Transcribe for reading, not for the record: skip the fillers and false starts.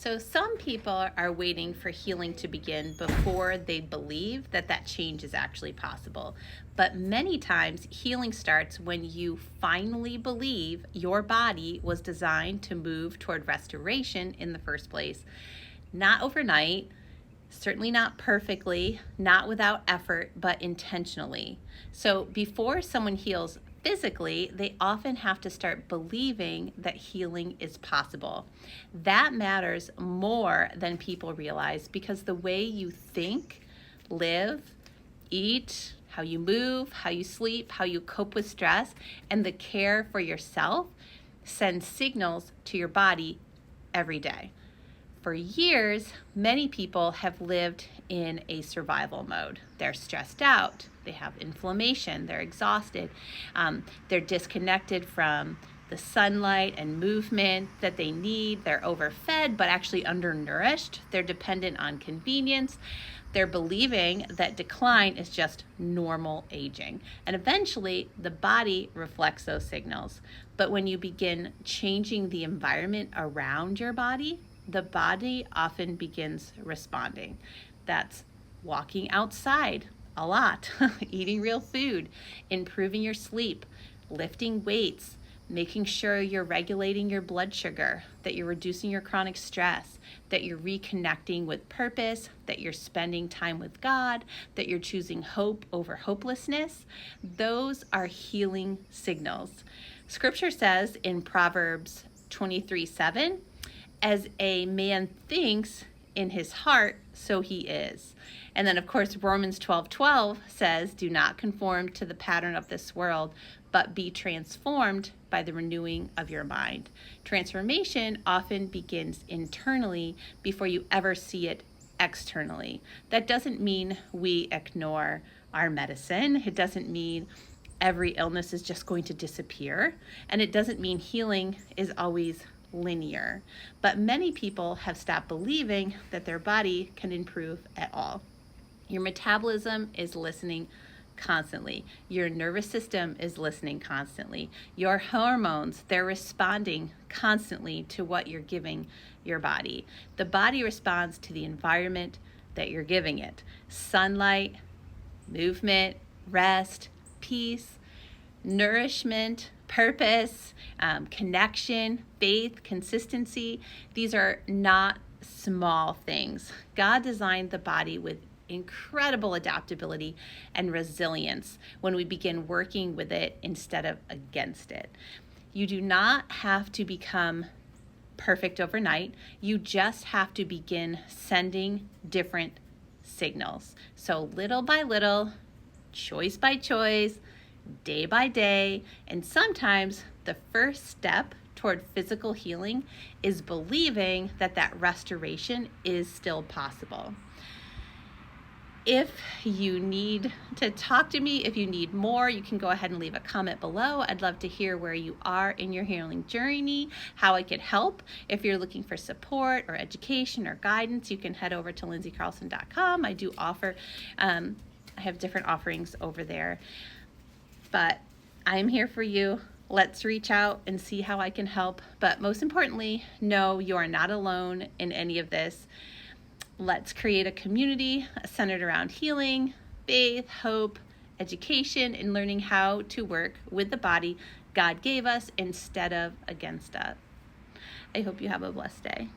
So some people are waiting for healing to begin before they believe that that change is actually possible. But many times healing starts when you finally believe your body was designed to move toward restoration in the first place. Not overnight, certainly not perfectly, not without effort, but intentionally. So before someone heals physically, they often have to start believing that healing is possible. That matters more than people realize, because the way you think, live, eat, how you move, how you sleep, how you cope with stress, and the care for yourself send signals to your body every day. For years, many people have lived in a survival mode. They're stressed out, they have inflammation, they're exhausted, they're disconnected from the sunlight and movement that they need, they're overfed but actually undernourished, they're dependent on convenience, they're believing that decline is just normal aging. And eventually, the body reflects those signals. But when you begin changing the environment around your body, the body often begins responding. That's walking outside a lot, eating real food, improving your sleep, lifting weights, making sure you're regulating your blood sugar, that you're reducing your chronic stress, that you're reconnecting with purpose, that you're spending time with God, that you're choosing hope over hopelessness. Those are healing signals. Scripture says in Proverbs 23:7, as a man thinks in his heart, so he is. And then, of course, Romans 12:12 says, do not conform to the pattern of this world, but be transformed by the renewing of your mind. Transformation often begins internally before you ever see it externally. That doesn't mean we ignore our medicine. It doesn't mean every illness is just going to disappear. And it doesn't mean healing is always linear. But many people have stopped believing that their body can improve at all. Your metabolism is listening constantly. Your nervous system is listening constantly. Your hormones, they're responding constantly to what you're giving your body. The body responds to the environment that you're giving it. Sunlight, movement, rest, peace, nourishment, purpose, connection, faith, consistency. These are not small things. God designed the body with incredible adaptability and resilience when we begin working with it instead of against it. You do not have to become perfect overnight. You just have to begin sending different signals. So little by little, choice by choice, day by day, and sometimes the first step toward physical healing is believing that that restoration is still possible. If you need to talk to me, if you need more, you can go ahead and leave a comment below. I'd love to hear where you are in your healing journey, how I could help. If you're looking for support or education or guidance, you can head over to lyndsaycarlson.com. I do offer, I have different offerings over there. But I'm here for you. Let's reach out and see how I can help. But most importantly, know you are not alone in any of this. Let's create a community centered around healing, faith, hope, education, and learning how to work with the body God gave us instead of against us. I hope you have a blessed day.